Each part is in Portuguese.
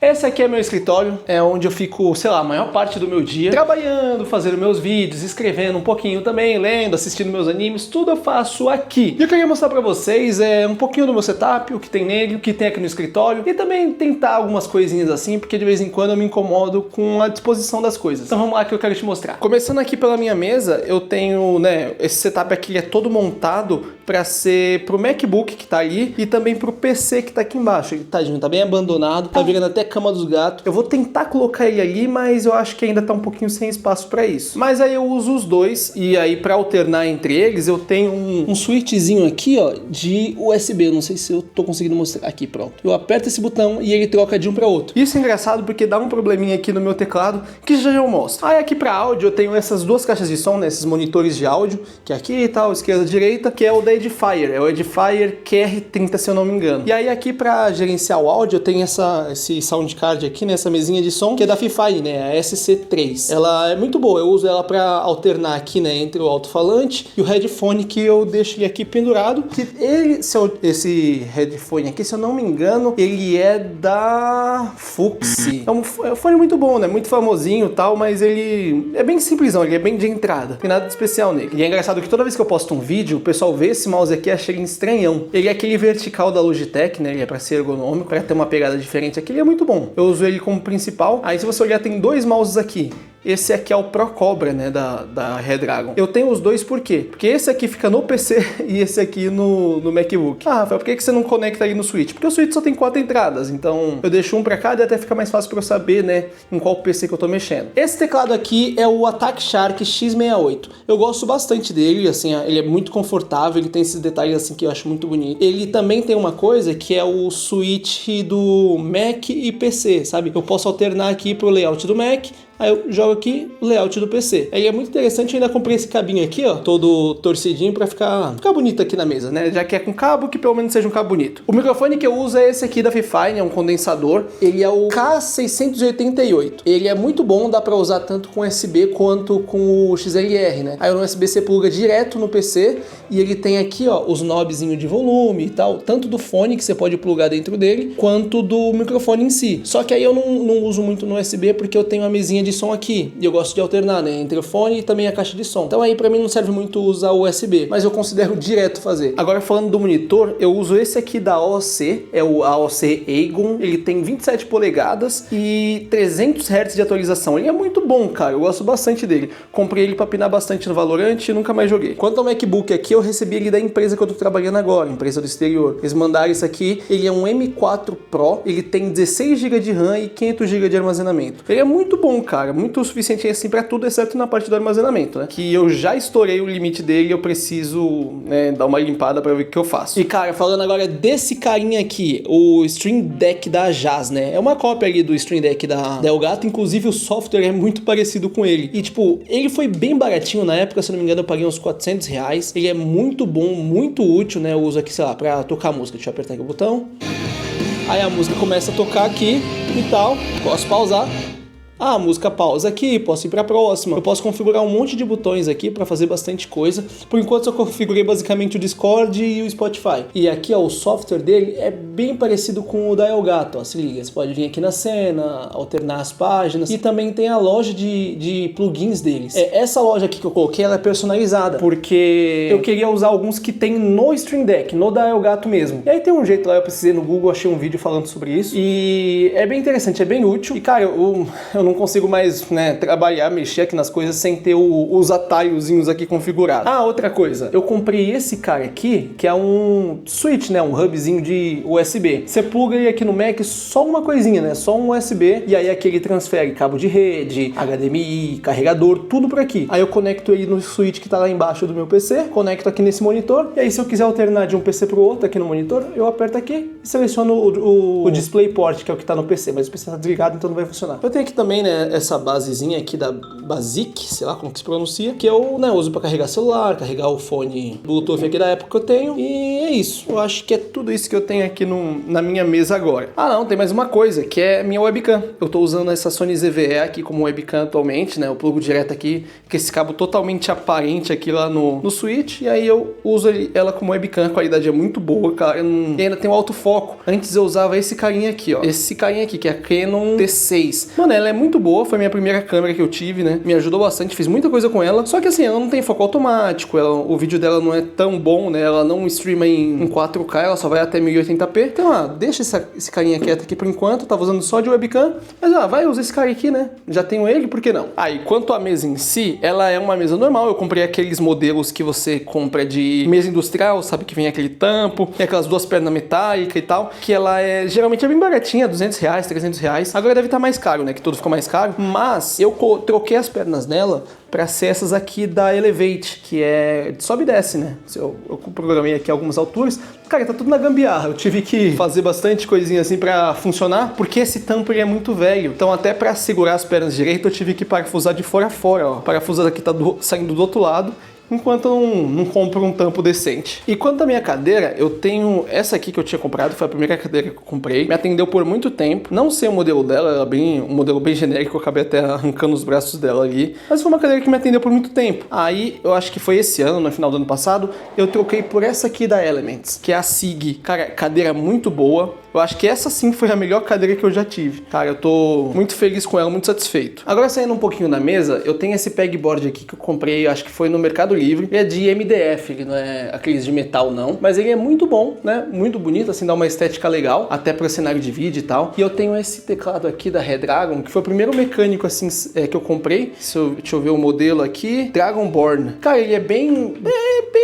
Esse aqui é meu escritório, é onde eu fico, sei lá, a maior parte do meu dia trabalhando, fazendo meus vídeos, escrevendo um pouquinho também, lendo, assistindo meus animes, tudo eu faço aqui. E eu queria mostrar pra vocês um pouquinho do meu setup, o que tem nele, o que tem aqui no escritório e também tentar algumas coisinhas assim, porque de vez em quando eu me incomodo com a disposição das coisas. Então vamos lá que eu quero te mostrar. Começando aqui pela minha mesa, eu tenho, esse setup aqui é todo montado pra ser pro MacBook que tá ali e também pro PC que tá aqui embaixo. Ele, tadinho, tá bem abandonado, tá virando até cama dos gatos. Eu vou tentar colocar ele ali, mas eu acho que ainda tá um pouquinho sem espaço pra isso. Mas aí eu uso os dois e aí pra alternar entre eles eu tenho um switchzinho aqui, ó, de USB. Eu não sei se eu tô conseguindo mostrar. Aqui, pronto. Eu aperto esse botão e ele troca de um pra outro. Isso é engraçado porque dá um probleminha aqui no meu teclado que já eu mostro. Aí aqui pra áudio eu tenho essas duas caixas de som, né, esses monitores de áudio, que é aqui e tal, esquerda e direita, que é o da Edifier. É o Edifier QR30, se eu não me engano. E aí aqui pra gerenciar o áudio eu tenho esse soundcard aqui, nessa mesinha de som, que é da Fifine, né, a SC3. Ela é muito boa, eu uso ela pra alternar aqui, né, entre o alto-falante e o headphone, que eu deixo ele aqui pendurado. Que esse headphone aqui, se eu não me engano, ele é da Fuxi. É um fone muito bom, né, muito famosinho e tal, mas ele é bem simplesão, ele é bem de entrada, não tem nada de especial nele. E é engraçado que toda vez que eu posto um vídeo, o pessoal vê esse mouse aqui e acha ele estranhão. Ele é aquele vertical da Logitech, né, ele é pra ser ergonômico, pra ter uma pegada diferente aqui, ele é muito bom. Eu uso ele como principal. Aí se você olhar, tem dois mouses aqui. Esse aqui é o Pro Cobra, né, da Redragon. Eu tenho os dois por quê? Porque esse aqui fica no PC e esse aqui no MacBook. Ah, Rafael, por que você não conecta aí no Switch? Porque o Switch só tem 4 entradas, então eu deixo um pra cada e até fica mais fácil pra eu saber, né, em qual PC que eu tô mexendo. Esse teclado aqui é o Attack Shark X68. Eu gosto bastante dele, assim, ele é muito confortável, ele tem esses detalhes assim que eu acho muito bonito. Ele também tem uma coisa que é o switch do Mac e PC, sabe? Eu posso alternar aqui pro layout do Mac. Aí eu jogo aqui o layout do PC. Aí é muito interessante, eu ainda comprei esse cabinho aqui, ó, todo torcidinho pra ficar bonito aqui na mesa, né? Já que é com cabo, que pelo menos seja um cabo bonito. O microfone que eu uso é esse aqui da Fifine, é um condensador. Ele é o K688. Ele é muito bom, dá pra usar tanto com USB quanto com o XLR, né? Aí no USB você pluga direto no PC e ele tem aqui, ó, os knobzinhos de volume e tal, tanto do fone que você pode plugar dentro dele, quanto do microfone em si. Só que aí eu não uso muito no USB porque eu tenho uma mesinha de som aqui e eu gosto de alternar, né, entre o fone e também a caixa de som. Então aí pra mim não serve muito usar o USB, mas eu considero direto fazer. Agora falando do monitor, eu uso esse aqui da AOC, é o AOC Aegon. Ele tem 27 polegadas e 300 Hz de atualização. Ele é muito bom, cara, eu gosto bastante dele. Comprei ele pra pinar bastante no Valorant e nunca mais joguei. Quanto ao MacBook aqui, eu recebi ele da empresa que eu tô trabalhando agora, empresa do exterior. Eles mandaram isso aqui, ele é um M4 Pro, ele tem 16 GB de RAM e 500 GB de armazenamento. Ele é muito bom, cara, muito o suficiente assim pra tudo, exceto na parte do armazenamento, né? Que eu já estourei o limite dele, eu preciso, né, dar uma limpada pra ver o que eu faço. E cara, falando agora desse carinha aqui, o Stream Deck da Jazz, né? É uma cópia ali do Stream Deck da Elgato, inclusive o software é muito parecido com ele. E tipo, ele foi bem baratinho na época, se não me engano eu paguei uns R$400. Ele é muito bom, muito útil, né? Eu uso aqui, sei lá, pra tocar música. Deixa eu apertar aqui o botão. Aí a música começa a tocar aqui e tal. Posso pausar. A música pausa aqui, posso ir para a próxima. Eu posso configurar um monte de botões aqui para fazer bastante coisa. Por enquanto eu configurei basicamente o Discord e o Spotify. E aqui, ó, o software dele é bem parecido com o da Elgato, ó, se liga. Você pode vir aqui na cena, alternar as páginas. E também tem a loja de plugins deles. Essa loja aqui que eu coloquei, ela é personalizada, porque eu queria usar alguns que tem no Stream Deck, no da Elgato mesmo. E aí tem um jeito lá, eu precisei no Google, achei um vídeo falando sobre isso. E é bem interessante, é bem útil. E cara, eu não consigo mais, né, trabalhar, mexer aqui nas coisas sem ter os atalhozinhos aqui configurados. Ah, outra coisa, eu comprei esse cara aqui, que é um switch, né, um hubzinho de USB. Você pluga ele aqui no Mac, só uma coisinha, né, só um USB, e aí aqui ele transfere cabo de rede, HDMI, carregador, tudo por aqui. Aí eu conecto ele no switch que tá lá embaixo do meu PC, conecto aqui nesse monitor, e aí se eu quiser alternar de um PC pro outro aqui no monitor, eu aperto aqui e seleciono o DisplayPort, que é o que tá no PC, mas o PC tá desligado, então não vai funcionar. Eu tenho aqui também também, né, essa basezinha aqui da Basic, sei lá como que se pronuncia, que eu, né, uso para carregar celular, carregar o fone Bluetooth aqui da época que eu tenho, e é isso. Eu acho que é tudo isso que eu tenho aqui na minha mesa agora. Ah não, tem mais uma coisa, que é minha webcam. Eu tô usando essa Sony ZV-E aqui como webcam atualmente, né, eu plugo direto aqui, com esse cabo totalmente aparente aqui lá no switch, e aí eu uso ela como webcam, a qualidade é muito boa, cara, e ainda tem o autofoco. Antes eu usava esse carinha aqui, ó, esse carinha aqui, que é a Canon T6. Mano, ela é muito boa, foi a minha primeira câmera que eu tive, né, me ajudou bastante, fiz muita coisa com ela, só que assim, ela não tem foco automático, o vídeo dela não é tão bom, né, ela não streama em 4K, ela só vai até 1080p, então, deixa esse carinha quieto aqui por enquanto, eu tava usando só de webcam, mas, vai usar esse cara aqui, né, já tenho ele, por que não? E quanto à mesa em si, ela é uma mesa normal, eu comprei aqueles modelos que você compra de mesa industrial, sabe, que vem aquele tampo, tem aquelas duas pernas metálicas e tal, que ela geralmente é bem baratinha, R$200, R$300, agora deve estar mais caro, né, que tudo fica mais caro, mas eu troquei as pernas nela para ser essas aqui da Elevate, que é sobe e desce, né? Eu programei aqui algumas alturas. Cara, tá tudo na gambiarra. Eu tive que fazer bastante coisinha assim para funcionar, porque esse tampo ele é muito velho. Então até para segurar as pernas direito, eu tive que parafusar de fora a fora, ó. O parafuso aqui tá saindo do outro lado, enquanto eu não compro um tampo decente. E quanto à minha cadeira, eu tenho essa aqui que eu tinha comprado, foi a primeira cadeira que eu comprei, me atendeu por muito tempo, não sei o modelo dela, ela é um modelo bem genérico, eu acabei até arrancando os braços dela ali, mas foi uma cadeira que me atendeu por muito tempo. Aí, eu acho que foi esse ano, no final do ano passado, eu troquei por essa aqui da Elements, que é a SIG. Cara, cadeira muito boa. Eu acho que essa sim foi a melhor cadeira que eu já tive. Cara, eu tô muito feliz com ela, muito satisfeito. Agora, saindo um pouquinho da mesa, eu tenho esse pegboard aqui que eu comprei, acho que foi no Mercado Livre. Ele é de MDF, ele não é aqueles de metal não, mas ele é muito bom, né? Muito bonito, assim, dá uma estética legal, até para cenário de vídeo e tal. E eu tenho esse teclado aqui da Redragon, que foi o primeiro mecânico, assim, que eu comprei. Deixa eu ver o modelo aqui. Dragonborn. Cara, ele é bem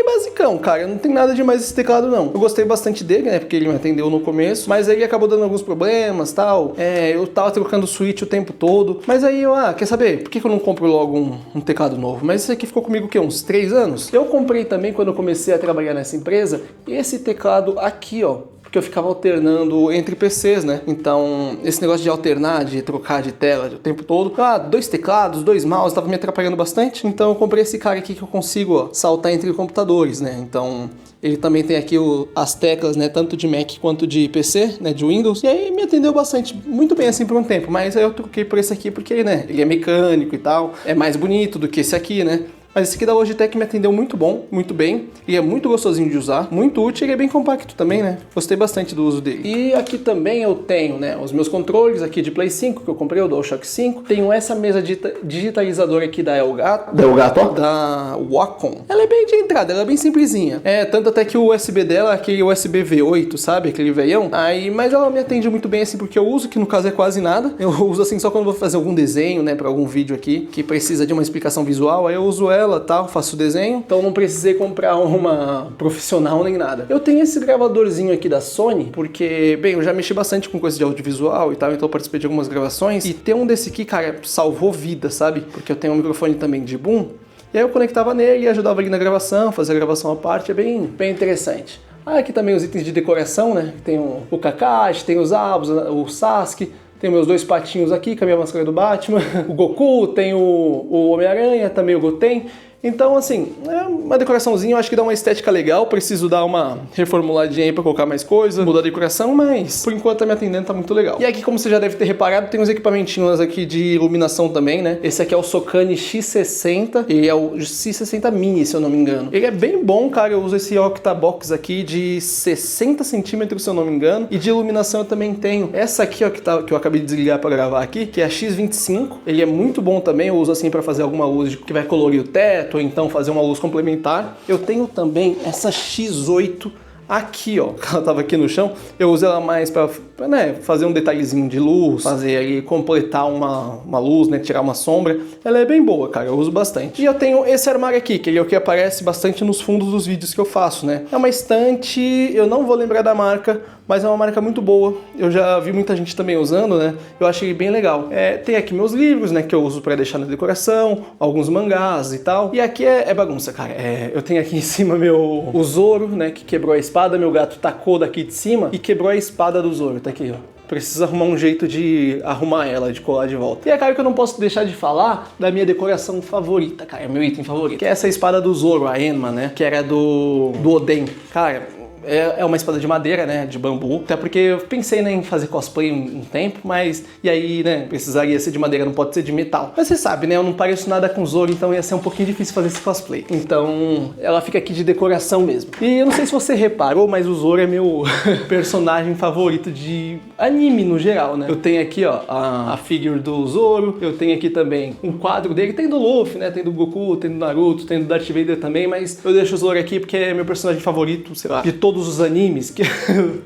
basicão, cara. Não tem nada demais esse teclado, não. Eu gostei bastante dele, né? Porque ele me atendeu no começo, mas aí acabou dando alguns problemas, tal. Eu tava trocando o switch o tempo todo. Mas aí eu, quer saber? Por que eu não compro logo um teclado novo? Mas esse aqui ficou comigo, o quê? Uns 3 anos? Eu comprei também, quando eu comecei a trabalhar nessa empresa, esse teclado aqui, ó. Porque eu ficava alternando entre PCs, né? Então, esse negócio de alternar, de trocar de tela o tempo todo. 2 teclados, 2 mouse, tava me atrapalhando bastante. Então, eu comprei esse cara aqui que eu consigo, ó, saltar entre computadores, né? Então, ele também tem aqui as teclas, né? Tanto de Mac quanto de PC, né? De Windows. E aí, me atendeu bastante, muito bem assim por um tempo. Mas aí eu troquei por esse aqui porque, né? Ele é mecânico e tal. É mais bonito do que esse aqui, né? Mas esse aqui da Logitech me atendeu muito bom, muito bem. E é muito gostosinho de usar, muito útil e ele é bem compacto também, né? Gostei bastante do uso dele. E aqui também eu tenho, né, os meus controles aqui de Play 5, que eu comprei, o DualShock 5. Tenho essa mesa digitalizadora aqui da Elgato. Da Wacom. Ela é bem de entrada, ela é bem simplesinha. Tanto até que o USB dela é aquele USB V8, sabe? Aquele veião. Mas ela me atende muito bem assim, porque eu uso, que no caso é quase nada. Eu uso assim só quando vou fazer algum desenho, né, pra algum vídeo aqui, que precisa de uma explicação visual, aí eu uso ela, tal, faço o desenho, então não precisei comprar uma profissional nem nada. Eu tenho esse gravadorzinho aqui da Sony, porque, bem, eu já mexi bastante com coisa de audiovisual e tal, então eu participei de algumas gravações, e ter um desse aqui, cara, salvou vida, sabe? Porque eu tenho um microfone também de boom, e aí eu conectava nele e ajudava ali na gravação, fazer a gravação à parte, é bem interessante. Aqui também os itens de decoração, né? Tem o Kakashi, tem os Abus, o Sasuke. Tem meus 2 patinhos aqui, com a minha máscara do Batman. O Goku, tem o Homem-Aranha, também o Goten. Então, assim, é uma decoraçãozinha, eu acho que dá uma estética legal. Preciso dar uma reformuladinha aí pra colocar mais coisa, mudar a decoração, mas por enquanto tá me atendendo, tá muito legal. E aqui, como você já deve ter reparado, tem uns equipamentinhos aqui de iluminação também, né? Esse aqui é o Sokani X60, ele é o X60 Mini, se eu não me engano. Ele é bem bom, cara, eu uso esse Octabox aqui de 60 centímetros, se eu não me engano. E de iluminação eu também tenho essa aqui, ó, que eu acabei de desligar pra gravar aqui, que é a X25. Ele é muito bom também, eu uso assim pra fazer alguma luz que vai colorir o teto, ou então fazer uma luz complementar. Eu tenho também essa X8 aqui, ó, ela tava aqui no chão, eu uso ela mais pra né, fazer um detalhezinho de luz, fazer ali, completar uma luz, né, tirar uma sombra. Ela é bem boa, cara, eu uso bastante. E eu tenho esse armário aqui, que ele é o que aparece bastante nos fundos dos vídeos que eu faço, né. É uma estante, eu não vou lembrar da marca, mas é uma marca muito boa. Eu já vi muita gente também usando, né, eu achei bem legal. Tem aqui meus livros, né, que eu uso pra deixar na decoração, alguns mangás e tal. E aqui é bagunça, cara. Eu tenho aqui em cima o Zoro, né, que quebrou a espada, meu gato tacou daqui de cima e quebrou a espada do Zoro, tá aqui, ó. Preciso arrumar um jeito de arrumar ela, de colar de volta. E é claro que eu não posso deixar de falar da minha decoração favorita, cara, meu item favorito, que é essa espada do Zoro, a Enma, né, que era do Oden. Cara, é uma espada de madeira, né, de bambu, até porque eu pensei, né, em fazer cosplay um tempo, mas, e aí, né, precisaria ser de madeira, não pode ser de metal. Mas você sabe, né, eu não pareço nada com Zoro, então ia ser um pouquinho difícil fazer esse cosplay. Então, ela fica aqui de decoração mesmo. E eu não sei se você reparou, mas o Zoro é meu personagem favorito de anime no geral, né. Eu tenho aqui, ó, a figure do Zoro, eu tenho aqui também um quadro dele, tem do Luffy, né, tem do Goku, tem do Naruto, tem do Darth Vader também, mas eu deixo o Zoro aqui porque é meu personagem favorito, sei lá, de todos os animes, que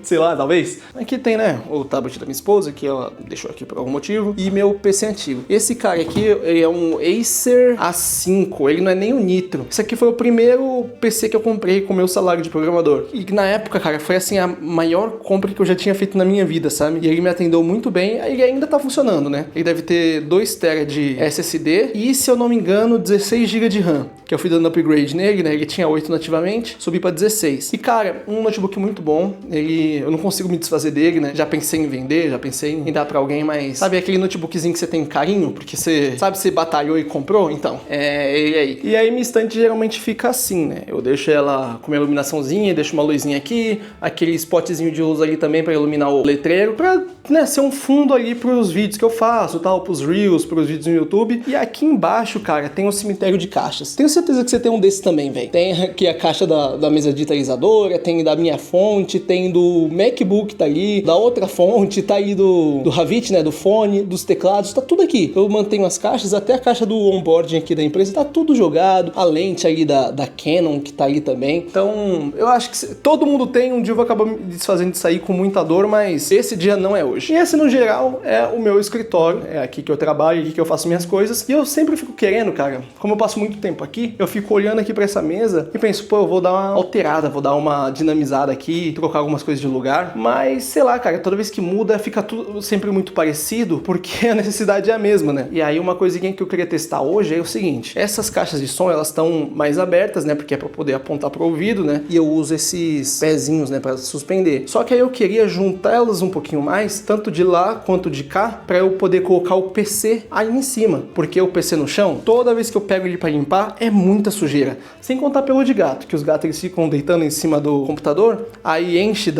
sei lá, talvez. Aqui tem, né, o tablet da minha esposa, que ela deixou aqui por algum motivo, e meu PC antigo. Esse cara aqui, ele é um Acer A5, ele não é nem um Nitro. Esse aqui foi o primeiro PC que eu comprei com o meu salário de programador. E na época, cara, foi assim a maior compra que eu já tinha feito na minha vida, sabe? E ele me atendeu muito bem, ele ainda tá funcionando, né? Ele deve ter 2 TB de SSD e, se eu não me engano, 16 GB de RAM, que eu fui dando upgrade nele, né? Ele tinha 8 nativamente, subi pra 16. E, cara, um notebook muito bom, eu não consigo me desfazer dele, né? Já pensei em vender, já pensei em dar pra alguém, mas sabe aquele notebookzinho que você tem carinho, porque você, sabe, você batalhou e comprou? Então, é ele aí. E aí minha estante geralmente fica assim, né? Eu deixo ela com uma iluminaçãozinha, deixo uma luzinha aqui, aquele spotzinho de luz ali também pra iluminar o letreiro, pra, né, ser um fundo ali pros vídeos que eu faço, tal, pros Reels, pros vídeos no YouTube. E aqui embaixo, cara, tem um cemitério de caixas. Tenho certeza que você tem um desse também, velho. Tem aqui a caixa da mesa digitalizadora, tem da minha fonte, tem do MacBook, tá ali, da outra fonte, tá aí do Havit, né, do fone, dos teclados, tá tudo aqui. Eu mantenho as caixas, até a caixa do onboarding aqui da empresa, tá tudo jogado, a lente ali da Canon, que tá ali também. Então, eu acho que todo mundo tem, um dia eu vou acabar me desfazendo disso aí com muita dor, mas esse dia não é hoje. E esse, no geral, é o meu escritório, é aqui que eu trabalho, aqui que eu faço minhas coisas, e eu sempre fico querendo, cara, como eu passo muito tempo aqui, eu fico olhando aqui pra essa mesa e penso, pô, eu vou dar uma alterada, vou dar uma dinamizada aqui, trocar algumas coisas de lugar, mas sei lá, cara, toda vez que muda fica tudo sempre muito parecido, porque a necessidade é a mesma, né? E aí uma coisinha que eu queria testar hoje é o seguinte, essas caixas de som, elas estão mais abertas, né, porque é pra poder apontar pro ouvido, né, e eu uso esses pezinhos, né, pra suspender. Só que aí eu queria juntar elas um pouquinho mais, tanto de lá quanto de cá, pra eu poder colocar o PC aí em cima, porque o PC no chão, toda vez que eu pego ele pra limpar, é muita sujeira. Sem contar pelo de gato, que os gatos eles ficam deitando em cima do computador, aí enche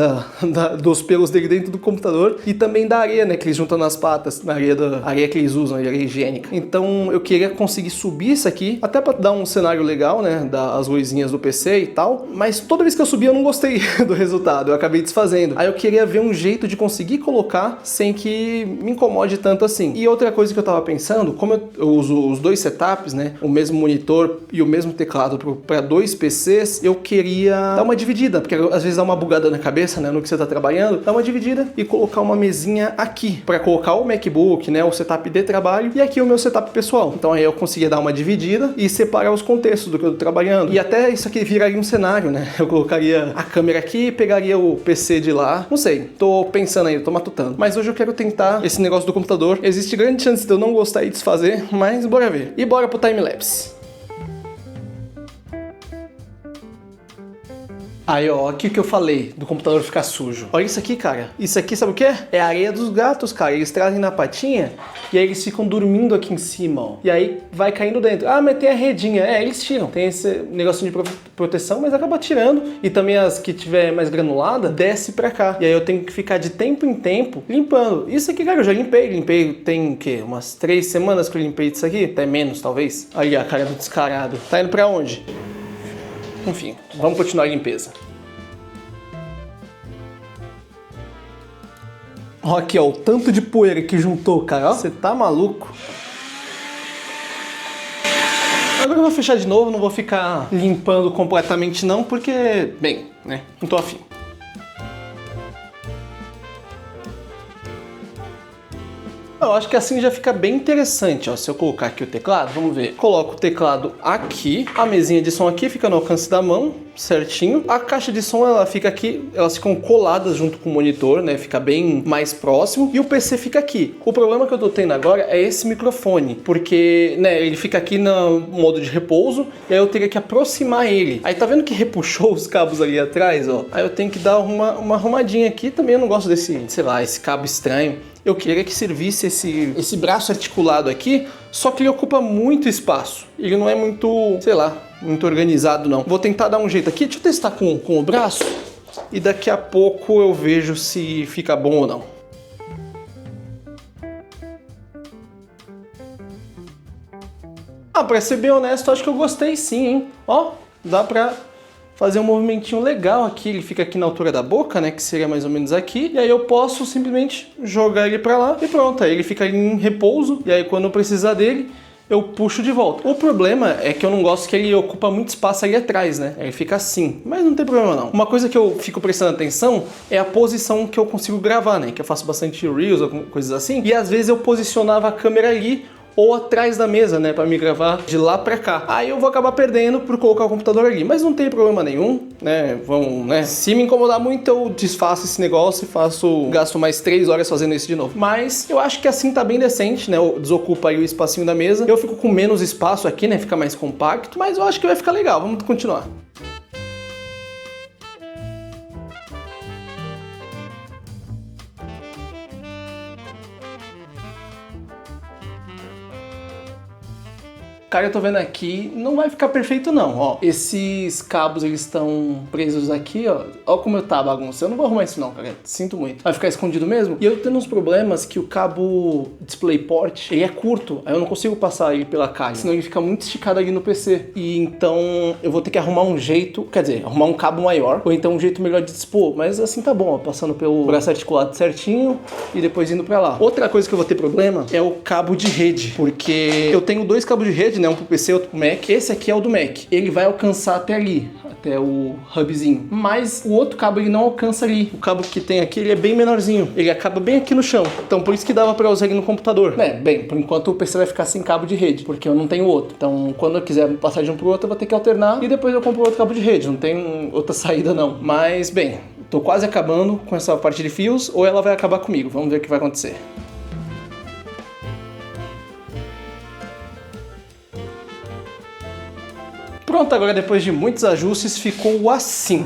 dos pelos dele dentro do computador e também da areia, né, que eles juntam nas patas, na areia que eles usam, areia higiênica. Então eu queria conseguir subir isso aqui, até pra dar um cenário legal, né, das luzinhas do PC e tal, mas toda vez que eu subi eu não gostei do resultado, eu acabei desfazendo. Aí eu queria ver um jeito de conseguir colocar sem que me incomode tanto assim. E outra coisa que eu tava pensando, como eu uso os 2 setups, né, o mesmo monitor e o mesmo teclado para 2 PCs, eu queria dar uma dividida, porque às vezes dá uma bugada na cabeça, né, no que você tá trabalhando, dar uma dividida e colocar uma mesinha aqui, para colocar o MacBook, né, o setup de trabalho, e aqui o meu setup pessoal. Então aí eu conseguia dar uma dividida e separar os contextos do que eu tô trabalhando. E até isso aqui viraria um cenário, né, eu colocaria a câmera aqui, pegaria o PC de lá, não sei, tô pensando ainda, tô matutando. Mas hoje eu quero tentar esse negócio do computador. Existe grande chance de eu não gostar e desfazer, mas bora ver. E bora pro time-lapse. Aí, ó, aqui que eu falei do computador ficar sujo. Olha isso aqui, cara. Isso aqui, sabe o que é? É a areia dos gatos, cara. Eles trazem na patinha e aí eles ficam dormindo aqui em cima, ó. E aí vai caindo dentro. Ah, mas tem a redinha. É, eles tiram. Tem esse negocinho de proteção, mas acaba tirando. E também as que tiver mais granulada, desce pra cá. E aí eu tenho que ficar de tempo em tempo limpando. Isso aqui, cara, eu já limpei. Tem, o quê? Umas 3 semanas que eu limpei isso aqui. Até menos, talvez. Aí, a cara do descarado. Tá indo pra onde? Enfim, vamos continuar a limpeza. Ó aqui, ó, o tanto de poeira que juntou, cara. Você tá maluco? Agora eu vou fechar de novo, não vou ficar limpando completamente não, porque, bem, né, não tô afim. Eu acho que assim já fica bem interessante, ó. Se eu colocar aqui o teclado, vamos ver. Coloco o teclado aqui, a mesinha de som aqui fica no alcance da mão, certinho. A caixa de som, ela fica aqui, elas ficam coladas junto com o monitor, né? Fica bem mais próximo. E o PC fica aqui. O problema que eu tô tendo agora é esse microfone, porque, né, ele fica aqui no modo de repouso, e aí eu teria que aproximar ele. Aí tá vendo que repuxou os cabos ali atrás, ó? Aí eu tenho que dar uma arrumadinha aqui. Também eu não gosto desse, sei lá, esse cabo estranho. Eu queria que servisse esse braço articulado aqui, só que ele ocupa muito espaço. Ele não é muito, sei lá, muito organizado não. Vou tentar dar um jeito aqui, deixa eu testar com o braço e daqui a pouco eu vejo se fica bom ou não. Ah, pra ser bem honesto, acho que eu gostei sim, hein? Ó, dá pra fazer um movimentinho legal aqui, ele fica aqui na altura da boca, né, que seria mais ou menos aqui, e aí eu posso simplesmente jogar ele pra lá e pronto, aí ele fica ali em repouso, e aí quando eu precisar dele, eu puxo de volta. O problema é que eu não gosto que ele ocupa muito espaço ali atrás, né, ele fica assim, mas não tem problema não. Uma coisa que eu fico prestando atenção é a posição que eu consigo gravar, né, que eu faço bastante reels, coisas assim, e às vezes eu posicionava a câmera ali, ou atrás da mesa, né, para me gravar de lá para cá. Aí eu vou acabar perdendo por colocar o computador ali, mas não tem problema nenhum, né, se me incomodar muito eu desfaço esse negócio e gasto mais 3 horas fazendo isso de novo. Mas eu acho que assim tá bem decente, né, eu desocupo aí o espacinho da mesa, eu fico com menos espaço aqui, né, fica mais compacto, mas eu acho que vai ficar legal, vamos continuar. Cara, eu tô vendo aqui, não vai ficar perfeito não, ó. Esses cabos, eles estão presos aqui, ó. Ó como eu tá a bagunça. Eu não vou arrumar isso não, cara. Sinto muito. Vai ficar escondido mesmo? E eu tenho uns problemas que o cabo DisplayPort, ele é curto. Aí eu não consigo passar ele pela calha. Senão ele fica muito esticado ali no PC. E então eu vou ter que arrumar um jeito, quer dizer, arrumar um cabo maior. Ou então um jeito melhor de dispor. Mas assim tá bom, ó. Passando pelo braço articulado certinho e depois indo pra lá. Outra coisa que eu vou ter problema é o cabo de rede. Porque eu tenho 2 cabos de rede, né? Um pro PC e outro pro Mac. Esse aqui é o do Mac. Ele vai alcançar até ali, até o hubzinho. Mas o outro cabo ele não alcança ali. O cabo que tem aqui ele é bem menorzinho. Ele acaba bem aqui no chão. Então por isso que dava pra usar ele no computador. Bem, por enquanto o PC vai ficar sem cabo de rede, porque eu não tenho outro. Então quando eu quiser passar de um pro outro, eu vou ter que alternar e depois eu compro outro cabo de rede. Não tem outra saída não. Mas bem, tô quase acabando com essa parte de fios, ou ela vai acabar comigo. Vamos ver o que vai acontecer. Pronto, agora depois de muitos ajustes ficou assim.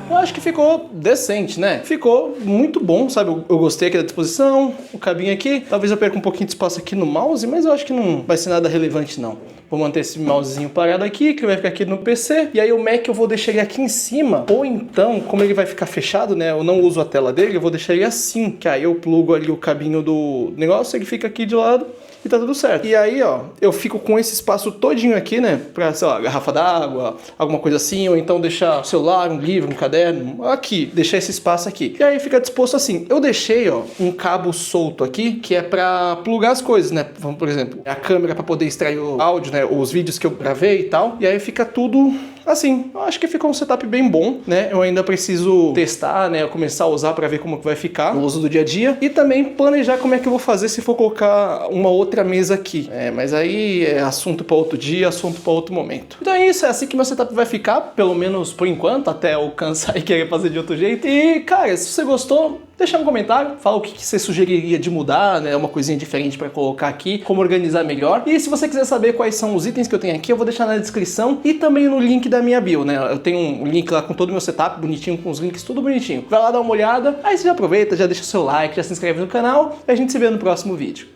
Eu acho que ficou decente, né? Ficou muito bom, sabe? Eu gostei aqui da disposição, o cabinho aqui. Talvez eu perca um pouquinho de espaço aqui no mouse, mas eu acho que não vai ser nada relevante, não. Vou manter esse mousezinho parado aqui, que vai ficar aqui no PC. E aí o Mac eu vou deixar ele aqui em cima. Ou então, como ele vai ficar fechado, né? Eu não uso a tela dele, eu vou deixar ele assim. Que aí eu plugo ali o cabinho do negócio, ele fica aqui de lado. E tá tudo certo. E aí, ó, eu fico com esse espaço todinho aqui, né? Pra, sei lá, garrafa d'água, alguma coisa assim. Ou então deixar o celular, um livro, um caderno. Aqui, deixar esse espaço aqui. E aí fica disposto assim. Eu deixei, ó, um cabo solto aqui, que é pra plugar as coisas, né? Vamos, por exemplo, a câmera pra poder extrair o áudio, né? Os vídeos que eu gravei e tal. E aí fica tudo assim. Eu acho que ficou um setup bem bom, né? Eu ainda preciso testar, né? Começar a usar pra ver como que vai ficar no uso do dia a dia. E também planejar como é que eu vou fazer se for colocar uma outra mesa aqui. Mas aí é assunto pra outro dia, assunto pra outro momento. Então é isso, é assim que meu setup vai ficar, pelo menos por enquanto, até eu cansar e querer fazer de outro jeito. E, cara, se você gostou, deixa no comentário, fala o que você sugeriria de mudar, né? Uma coisinha diferente pra colocar aqui, como organizar melhor. E se você quiser saber quais são os itens que eu tenho aqui, eu vou deixar na descrição e também no link da minha bio, né? Eu tenho um link lá com todo o meu setup, bonitinho, com os links, tudo bonitinho. Vai lá dar uma olhada, aí você já aproveita, já deixa o seu like, já se inscreve no canal e a gente se vê no próximo vídeo.